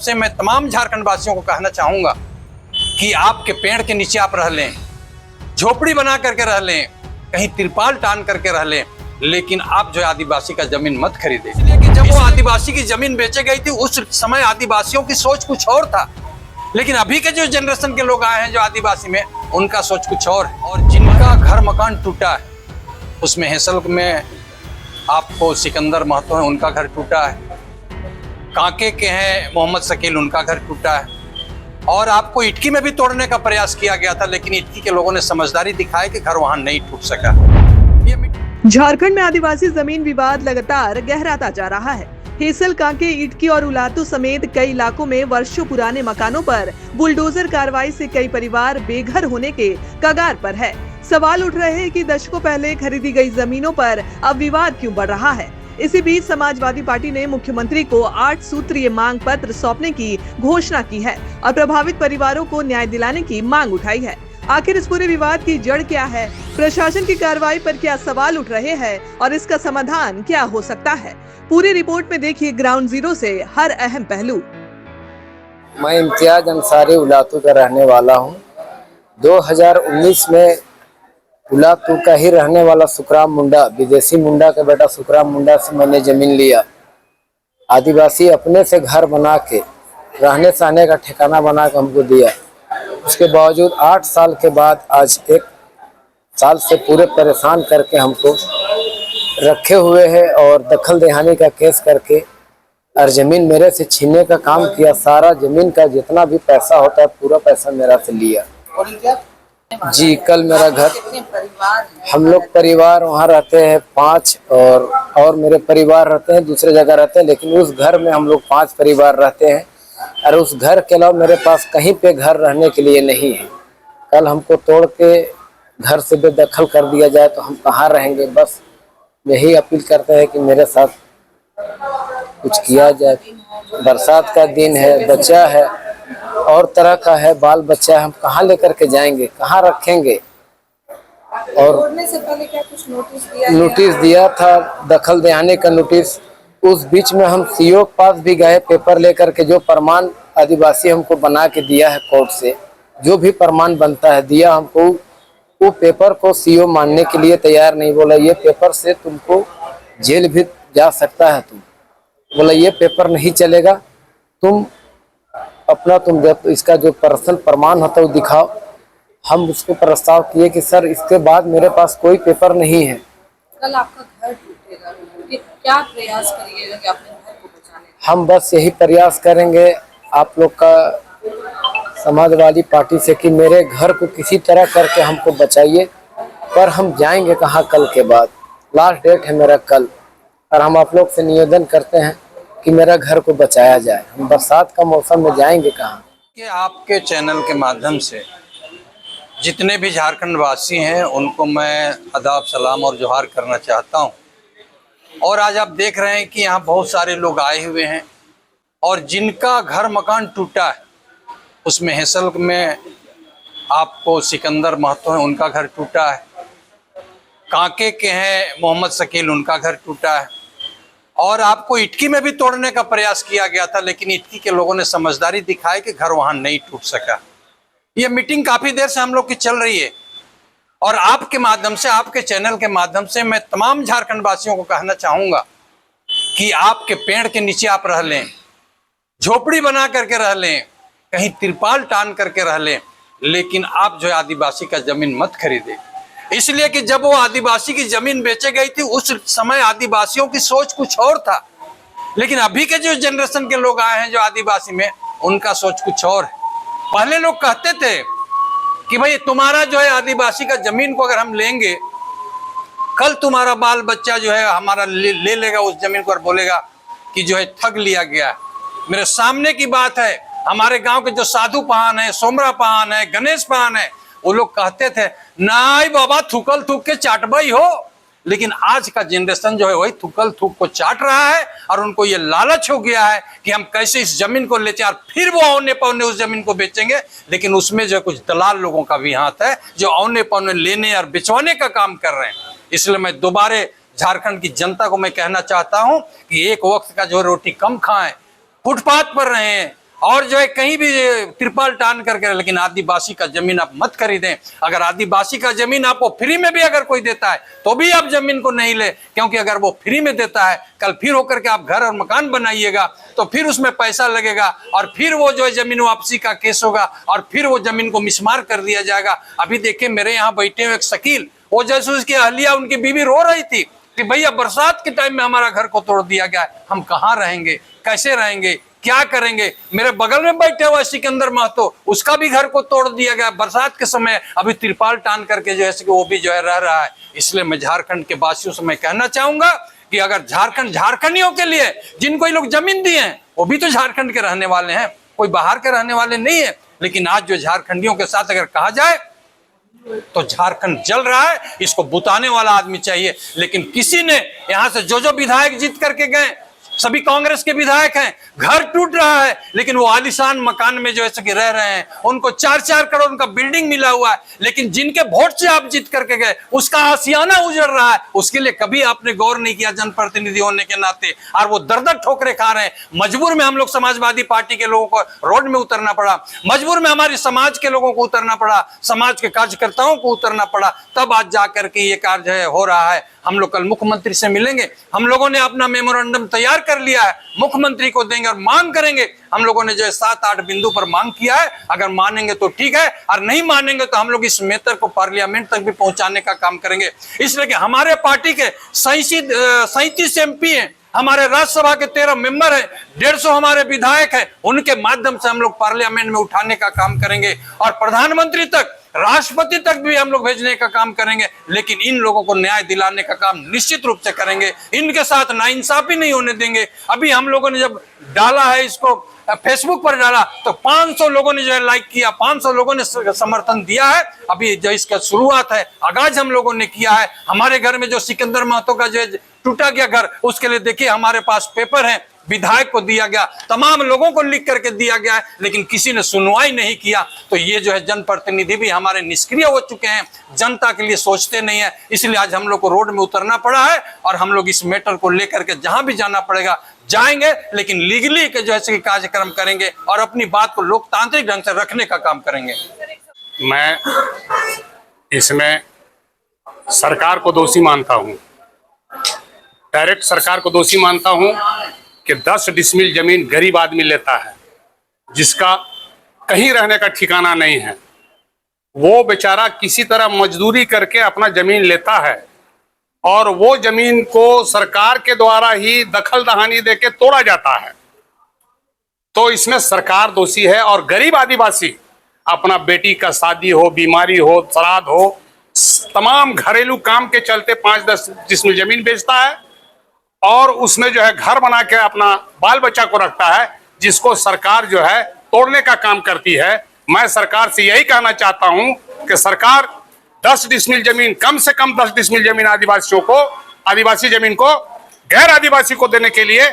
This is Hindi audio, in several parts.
से मैं तमाम झारखंड वासियों को कहना चाहूंगा कि आपके पेड़ के नीचे आप रह लें, झोपड़ी बना करके रह लें, कहीं तिरपाल टान करके रह लें, लेकिन आप जो आदिवासी का जमीन मत खरीदें। इसलिए कि जब वो आदिवासी की जमीन बेचे गई थी उस समय आदिवासियों की सोच कुछ और था, लेकिन अभी के जो जनरेशन के लोग आए हैं जो आदिवासी में, उनका सोच कुछ और है। और जिनका घर मकान टूटा है, उसमें हेसल में आपको सिकंदर महतो है, उनका घर टूटा है। कांके के हैं मोहम्मद शकील, उनका घर टूटा है। और आपको इटकी में भी तोड़ने का प्रयास किया गया था, लेकिन इटकी के लोगों ने समझदारी दिखाई कि घर वहां नहीं टूट सका। झारखंड में आदिवासी जमीन विवाद लगातार गहराता जा रहा है। हेसल, कांके, इटकी और उलातू समेत कई इलाकों में वर्षों पुराने मकानों पर बुलडोजर कार्रवाई से कई परिवार बेघर होने के कगार पर है। सवाल उठ रहे हैं कि दशकों पहले खरीदी गई जमीनों पर अब विवाद क्यों बढ़ रहा है। इसी बीच समाजवादी पार्टी ने मुख्यमंत्री को 8 सूत्रीय मांग पत्र सौंपने की घोषणा की है और प्रभावित परिवारों को न्याय दिलाने की मांग उठाई है। आखिर इस पूरे विवाद की जड़ क्या है, प्रशासन की कार्रवाई पर क्या सवाल उठ रहे हैं और इसका समाधान क्या हो सकता है, पूरी रिपोर्ट में देखिए ग्राउंड जीरो से हर अहम पहलू। मैं इम्तियाज अंसारी उलातू का रहने वाला हूँ। 2019 में उलातू का ही रहने वाला सुखराम मुंडा, विदेशी मुंडा का बेटा सुखराम मुंडा से मैंने जमीन लिया। आदिवासी अपने से घर बना के रहने सहने का ठिकाना बना के हमको दिया। उसके बावजूद 8 साल के बाद आज 1 साल से पूरे परेशान करके हमको रखे हुए हैं और दखल देहानी का केस करके और जमीन मेरे से छीनने का काम किया। सारा जमीन का जितना भी पैसा होता है पूरा पैसा मेरा से लिया। जी, कल मेरा घर, हम लोग परिवार वहाँ रहते हैं 5 और मेरे परिवार रहते हैं दूसरे जगह रहते हैं, लेकिन उस घर में हम लोग 5 परिवार रहते हैं और उस घर के अलावा मेरे पास कहीं पे घर रहने के लिए नहीं है। कल हमको तोड़ के घर से बेदखल कर दिया जाए तो हम कहाँ रहेंगे। बस यही अपील करते हैं कि मेरे साथ कुछ किया जाए। बरसात का दिन है, बच्चा है और तरह का है, बाल बच्चा है, हम कहाँ लेकर के जाएंगे, कहाँ रखेंगे। और से पहले क्या कुछ नोटिस दिया था, दखल देहानी का नोटिस। उस बीच में हम सीओ के पास भी गए पेपर लेकर के, जो प्रमाण आदिवासी हमको बना के दिया है कोर्ट से, जो भी प्रमाण बनता है दिया हमको। वो पेपर को सीओ मानने के लिए तैयार नहीं। बोला ये पेपर से तुमको जेल भी जा सकता है। तुम बोला ये पेपर नहीं चलेगा, तुम इसका जो पर्सनल प्रमाण होता है वो दिखाओ। हम उसको प्रस्ताव किए कि सर इसके बाद मेरे पास कोई पेपर नहीं है। कल आपका घर टूटेगा, क्या प्रयास करिएगा कि अपने घर को बचाने का? हम बस यही प्रयास करेंगे आप लोग का समाजवादी पार्टी से कि मेरे घर को किसी तरह करके हमको बचाइए। पर हम जाएंगे कहाँ कल के बाद? लास्ट डेट है मेरा कल, और हम आप लोग से निवेदन करते हैं कि मेरा घर को बचाया जाए। हम बरसात का मौसम में जाएंगे कहाँ? कि आपके चैनल के माध्यम से जितने भी झारखंड वासी हैं उनको मैं आदाब, सलाम और जोहार करना चाहता हूं। और आज आप देख रहे हैं कि यहाँ बहुत सारे लोग आए हुए हैं और जिनका घर मकान टूटा है, उसमें हेसल में आपको सिकंदर महतो है, उनका घर टूटा है। कांके के हैं मोहम्मद शकील, उनका घर टूटा है। और आपको इटकी में भी तोड़ने का प्रयास किया गया था, लेकिन इटकी के लोगों ने समझदारी दिखाई कि घर वहां नहीं टूट सका। ये मीटिंग काफी देर से हम लोग की चल रही है और आपके माध्यम से, आपके चैनल के माध्यम से मैं तमाम झारखंड वासियों को कहना चाहूंगा कि आपके पेड़ के नीचे आप रह लें, झोपड़ी बना करके रह लें, कहीं तिरपाल टान करके रह लें, लेकिन आप जो आदिवासी का जमीन मत खरीदें। इसलिए कि जब वो आदिवासी की जमीन बेचे गई थी उस समय आदिवासियों की सोच कुछ और था, लेकिन अभी के जो जनरेशन के लोग आए हैं जो आदिवासी में, उनका सोच कुछ और है। पहले लोग कहते थे कि भाई तुम्हारा जो है आदिवासी का जमीन को अगर हम लेंगे, कल तुम्हारा बाल बच्चा जो है हमारा ले लेगा उस जमीन को और बोलेगा कि जो है ठग लिया गया। मेरे सामने की बात है, हमारे गांव के जो साधु पहान है, सोमरा पहान है, गणेश पहान है, वो लोग कहते थे नाई बाबा थूकल थूक के चाटबाई हो। लेकिन आज का जनरेशन जो है वही थूकल थूक को चाट रहा है और उनको ये लालच हो गया है कि हम कैसे इस जमीन को लेते हैं और फिर वो औने पौने उस जमीन को बेचेंगे। लेकिन उसमें जो कुछ दलाल लोगों का भी हाथ है जो औने पौने लेने और बिचवाने का काम कर रहे हैं। इसलिए मैं दोबारा झारखंड की जनता को मैं कहना चाहता हूं कि एक वक्त का जो रोटी कम खाएं, फुटपाथ पर रहें, और जो है कहीं भी तिरपाल टान करके, लेकिन आदिवासी का जमीन आप मत खरीदें। अगर आदिवासी का जमीन आपको फ्री में भी अगर कोई देता है तो भी आप जमीन को नहीं ले, क्योंकि अगर वो फ्री में देता है, कल फिर होकर के आप घर और मकान बनाइएगा तो फिर उसमें पैसा लगेगा और फिर वो जो है जमीन वापसी का केस होगा और फिर वो जमीन को मिसमार कर दिया जाएगा। अभी देखिए मेरे यहाँ बैठे हुए एक शकील, वो जैसे उसकी अहलिया उनकी बीवी रो रही थी कि भैया बरसात के टाइम में हमारा घर को तोड़ दिया गया है, हम कहाँ रहेंगे, कैसे रहेंगे, क्या करेंगे। मेरे बगल में बैठे हुआ सिकंदर महतो, उसका भी घर को तोड़ दिया गया बरसात के समय, अभी तिरपाल टान करके जो है वो भी जो है रह रहा है। इसलिए मैं झारखंड के वासियों से मैं कहना चाहूंगा कि अगर झारखंड झारखंडियों के लिए, जिनको ये लोग जमीन दिए हैं वो भी तो झारखंड के रहने वाले हैं, कोई बाहर के रहने वाले नहीं है। लेकिन आज जो झारखंडियों के साथ अगर कहा जाए तो झारखंड जल रहा है, इसको बुताने वाला आदमी चाहिए। लेकिन किसी ने यहां से जो विधायक जीत करके गए, सभी कांग्रेस के विधायक हैं, घर टूट रहा है लेकिन वो आलीशान मकान में जो है कि रह रहे हैं, उनको 4-4 करोड़ का बिल्डिंग मिला हुआ है। लेकिन जिनके वोट से आप जीत करके गए उसका आशियाना उजड़ रहा है, उसके लिए कभी आपने गौर नहीं किया जनप्रतिनिधि होने के नाते, और वो दर-दर ठोकरे खा रहे हैं। मजबूर में हम लोग समाजवादी पार्टी के लोगों को रोड में उतरना पड़ा, मजबूर में हमारी समाज के लोगों को उतरना पड़ा, समाज के कार्यकर्ताओं को उतरना पड़ा, तब आज जाकर के ये कार्य हो रहा है। हम लोग कल मुख्यमंत्री से मिलेंगे, हम लोगों ने अपना मेमोरेंडम तैयार कर लिया है, मुख्यमंत्री को देंगे और मांग करेंगे। हम लोगों ने जो है 7-8 बिंदु पर मांग किया है, अगर मानेंगे तो ठीक है और नहीं मानेंगे तो हम लोग इस मैटर को पार्लियामेंट तक भी पहुंचाने का काम करेंगे। इसलिए कि हमारे पार्टी के 37 MP हैं, हमारे राज्यसभा के 13 मेंबर हैं, 150 हमारे विधायक हैं, उनके माध्यम से हम लोग पार्लियामेंट में उठाने का काम करेंगे और प्रधानमंत्री तक, राष्ट्रपति तक भी हम लोग भेजने का काम करेंगे। लेकिन इन लोगों को न्याय दिलाने का काम निश्चित रूप से करेंगे, इनके साथ नाइंसाफी नहीं होने देंगे। अभी हम लोगों ने जब डाला है इसको फेसबुक पर डाला तो 500 लोगों ने जो है लाइक किया, 500 लोगों ने समर्थन दिया है। अभी जो इसका शुरुआत है, आगाज हम लोगों ने किया है। हमारे घर में जो सिकंदर महतो का जो टूटा गया घर, उसके लिए देखिए हमारे पास पेपर है, विधायक को दिया गया, तमाम लोगों को लिख करके दिया गया है, लेकिन किसी ने सुनवाई नहीं किया। तो ये जो है जनप्रतिनिधि भी हमारे निष्क्रिय हो चुके हैं, जनता के लिए सोचते नहीं है। इसलिए आज हम लोग को रोड में उतरना पड़ा है और हम लोग इस मैटर को लेकर के जहां भी जाना पड़ेगा जाएंगे, लेकिन लीगली के जो है कार्यक्रम करेंगे और अपनी बात को लोकतांत्रिक ढंग से रखने का काम करेंगे। मैं इसमें सरकार को दोषी मानता हूं, डायरेक्ट सरकार को दोषी मानता हूं कि 10 डिसमिल जमीन गरीब आदमी लेता है, जिसका कहीं रहने का ठिकाना नहीं है। वो बेचारा किसी तरह मजदूरी करके अपना जमीन लेता है और वो जमीन को सरकार के द्वारा ही दखल दहानी देके तोड़ा जाता है। तो इसमें सरकार दोषी है और गरीब आदिवासी अपना बेटी का शादी हो, बीमारी हो, श्राद्ध हो, तमाम घरेलू काम के चलते 5-10 डिसमिल जमीन बेचता है और उसमें जो है घर बना के अपना बाल बच्चा को रखता है, जिसको सरकार जो है तोड़ने का काम करती है। मैं सरकार से यही कहना चाहता हूं कि सरकार 10 डिसमिल जमीन, कम से कम 10 डिसमिल जमीन आदिवासियों को, आदिवासी जमीन को गैर आदिवासी को देने के लिए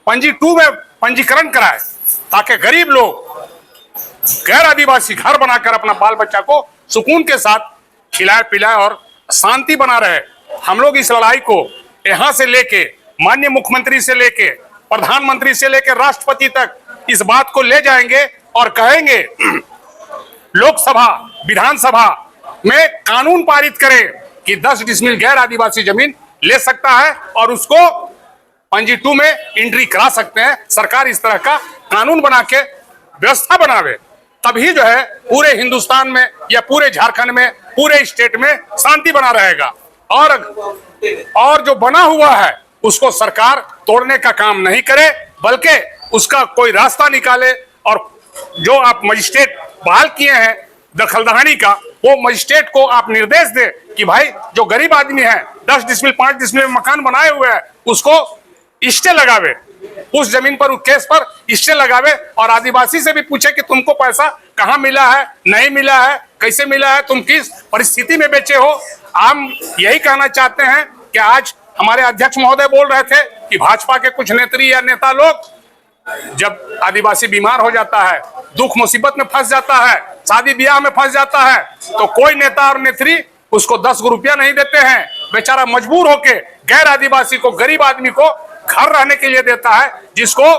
पंजी 2 में पंजीकरण कराए, ताकि गरीब लोग गैर आदिवासी घर बनाकर अपना बाल बच्चा को सुकून के साथ खिलाए पिलाए और शांति बना रहे। हम लोग इस लड़ाई को यहां से लेके माननीय मुख्यमंत्री से लेके प्रधानमंत्री से लेके राष्ट्रपति तक इस बात को ले जाएंगे और कहेंगे लोकसभा, विधानसभा में कानून पारित करे कि 10 डिसमिल गैर आदिवासी जमीन ले सकता है और उसको पंजी 2 में एंट्री करा सकते हैं। सरकार इस तरह का कानून बना के व्यवस्था बनावे, तभी जो है पूरे हिंदुस्तान में या पूरे झारखंड में, पूरे स्टेट में शांति बना रहेगा। और जो बना हुआ है उसको सरकार तोड़ने का काम नहीं करे, बल्कि उसका कोई रास्ता निकाले। और जो आप मजिस्ट्रेट बहाल किए हैं दखलदहानी का, वो मजिस्ट्रेट को आप निर्देश दे कि भाई जो गरीब आदमी है 10 डिसमिल 5 डिसमिल में मकान बनाए हुए हैं, उसको स्टे लगावे, उस जमीन पर, उस केस पर स्टे लगावे और आदिवासी से भी पूछे कि तुमको पैसा कहाँ मिला है, नहीं मिला है, कैसे मिला है, तुम किस परिस्थिति में बेचे हो। हम यही कहना चाहते हैं कि आज हमारे अध्यक्ष महोदय बोल रहे थे कि भाजपा के कुछ नेत्री या नेता लोग जब आदिवासी बीमार हो जाता है, दुख मुसीबत में फंस जाता है, शादी ब्याह में फंस जाता है, तो कोई नेता और नेत्री उसको 10 रुपया नहीं देते हैं। बेचारा मजबूर होके गैर आदिवासी को, गरीब आदमी को घर रहने के लिए देता है, जिसको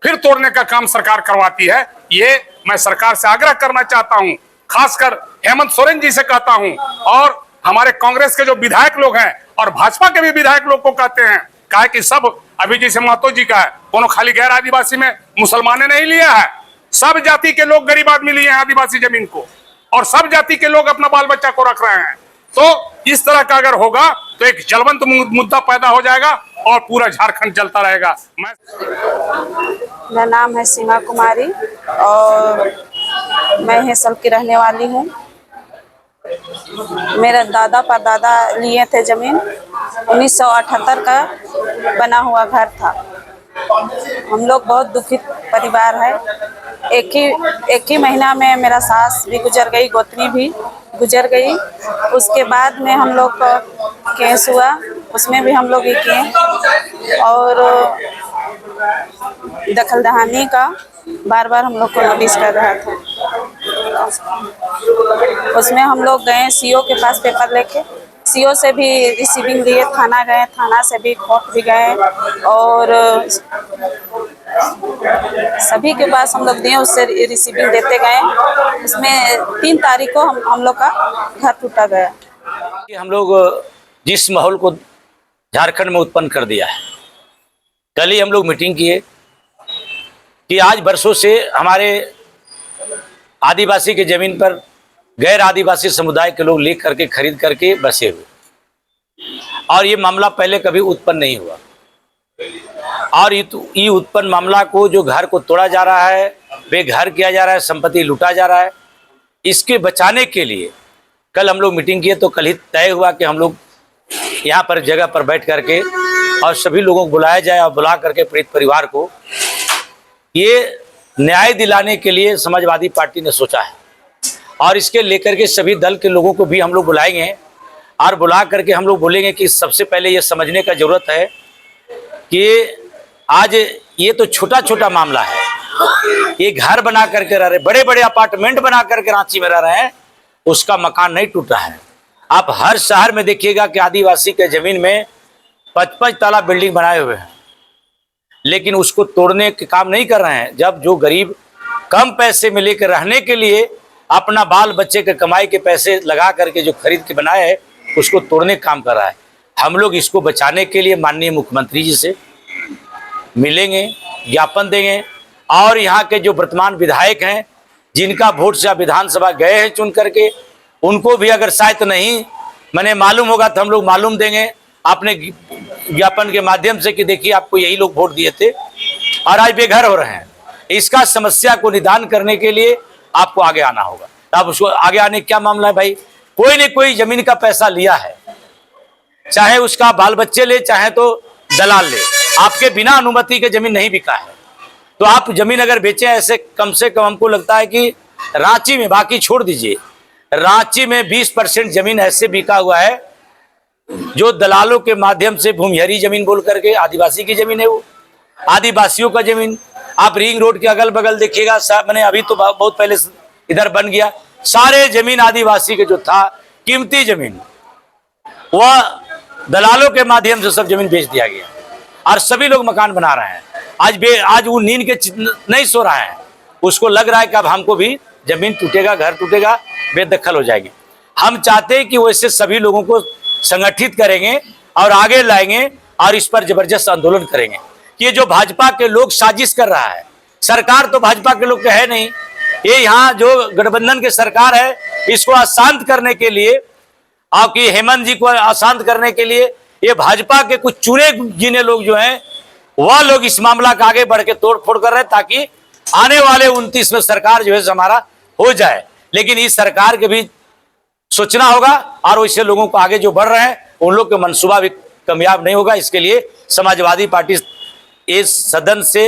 फिर तोड़ने का काम सरकार करवाती है। ये मैं सरकार से आग्रह करना चाहता हूं, खासकर हेमंत सोरेन जी से कहता हूं, और हमारे कांग्रेस के जो विधायक लोग हैं और भाजपा के भी विधायक लोग को कहते हैं, कहा कि सब अभी जैसे महतो जी का है, कोनो खाली गैर आदिवासी में मुसलमान ने नहीं लिया है, सब जाति के लोग गरीब आदमी लिए हैं आदिवासी जमीन को, और सब जाति के लोग अपना बाल बच्चा को रख रहे हैं। तो इस तरह का अगर होगा तो एक जलवंत मुद्दा पैदा हो जाएगा और पूरा झारखंड जलता रहेगा। मेरा नाम है सीमा कुमारी और मैं हेसल की रहने वाली हूँ। मेरे दादा परदादा लिए थे जमीन, 1978 का बना हुआ घर था। हम लोग बहुत दुखित परिवार है। एक ही महीना में मेरा सास भी गुजर गई, गोतनी भी गुजर गई। उसके बाद में हम लोग का केस हुआ, उसमें भी हम लोग ही किए, और दखल दहानी का बार बार हम लोग को नोटिस कर रहा था। उसमें हम लोग गए सीओ के पास पेपर लेके, सीओ से भी रिसीविंग लिए, थाना गए, थाना से भी कोर्ट भी गए, और सभी के पास हम लोग दिए, उससे रिसीविंग देते गए। उसमें 3 तारीख को हम लोग का घर टूटा गया। हम लोग जिस माहौल को झारखंड में उत्पन्न कर दिया है, कल ही हम लोग मीटिंग किए कि आज बरसों से हमारे आदिवासी के ज़मीन पर गैर आदिवासी समुदाय के लोग लेकर के खरीद करके बसे हुए, और ये मामला पहले कभी उत्पन्न नहीं हुआ। और ये उत्पन्न मामला को जो घर को तोड़ा जा रहा है, बेघर किया जा रहा है, संपत्ति लूटा जा रहा है, इसके बचाने के लिए कल हम लोग मीटिंग किए। तो कल ही तय हुआ कि हम लोग यहाँ पर जगह पर बैठ करके और सभी लोगों को बुलाया जाए, और बुला करके पीड़ित परिवार को ये न्याय दिलाने के लिए समाजवादी पार्टी ने सोचा है। और इसके लेकर के सभी दल के लोगों को भी हम लोग बुलाएंगे, और बुला करके हम लोग बोलेंगे कि सबसे पहले ये समझने का ज़रूरत है कि आज ये तो छोटा छोटा मामला है। ये घर बना करके रह रहे, बड़े बड़े अपार्टमेंट बना करके रांची में रह रहे हैं, उसका मकान नहीं टूटा है। आप हर शहर में देखिएगा कि आदिवासी के ज़मीन में 5-5 ताला बिल्डिंग बनाए हुए हैं, लेकिन उसको तोड़ने के काम नहीं कर रहे हैं। जब जो गरीब कम पैसे में लेकर रहने के लिए अपना बाल बच्चे के कमाई के पैसे लगा करके जो खरीद के बनाए है, उसको तोड़ने का काम कर रहा है। हम लोग इसको बचाने के लिए माननीय मुख्यमंत्री जी से मिलेंगे, ज्ञापन देंगे, और यहाँ के जो वर्तमान विधायक हैं जिनका वोट से विधानसभा गए हैं चुन करके, उनको भी अगर शायद नहीं मैंने मालूम होगा तो हम लोग मालूम देंगे अपने ज्ञापन के माध्यम से कि देखिए आपको यही लोग वोट दिए थे और आज बेघर हो रहे हैं। इसका समस्या को निदान करने के लिए आपको आगे आना होगा। तो आप उसको आगे आने क्या मामला है भाई, कोई न कोई जमीन का पैसा लिया है, चाहे उसका बाल बच्चे ले चाहे तो दलाल ले, आपके बिना अनुमति के जमीन नहीं बिका है। तो आप जमीन अगर बेचें ऐसे, कम से कम हमको लगता है कि रांची में, बाकी छोड़ दीजिए, रांची में 20% जमीन ऐसे बिका हुआ है जो दलालों के माध्यम से भूमिहरी जमीन बोल करके, आदिवासी की जमीन है वो, आदिवासियों का जमीन। आप रिंग रोड के अगल बगल देखिएगा, मैंने अभी तो बहुत पहले इधर बन गया, सारे जमीन आदिवासी के जो था कीमती जमीन, वह दलालों के माध्यम से सब जमीन बेच दिया गया, और सभी लोग मकान बना रहे हैं। आज वो नींद के नहीं सो रहा है, उसको लग रहा है कि अब हमको भी जमीन टूटेगा, घर टूटेगा, बेदखल हो जाएगी। हम चाहते हैं कि वैसे सभी लोगों को संगठित करेंगे और आगे लाएंगे, और इस पर जबरदस्त आंदोलन करेंगे। ये जो भाजपा के लोग साजिश कर रहा है, सरकार तो भाजपा के लोग है नहीं, ये यहाँ जो गठबंधन की सरकार है, इसको अशांत करने के लिए, आपकी हेमंत जी को अशांत करने के लिए ये भाजपा के कुछ चुने गिने लोग जो हैं, वह लोग इस मामला का आगे बढ़ के तोड़ फोड़ कर रहे हैं, ताकि आने वाले 29 में सरकार जो है हमारा हो जाए। लेकिन इस सरकार के भी सोचना होगा, और वैसे लोगों को आगे जो बढ़ रहे हैं उन लोग के मंसूबा भी कामयाब नहीं होगा। इसके लिए समाजवादी पार्टी इस सदन से,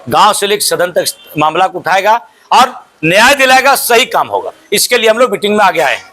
गांव से लेकर सदन तक मामला को उठाएगा और न्याय दिलाएगा, सही काम होगा। इसके लिए हम लोग मीटिंग में आगे आए हैं।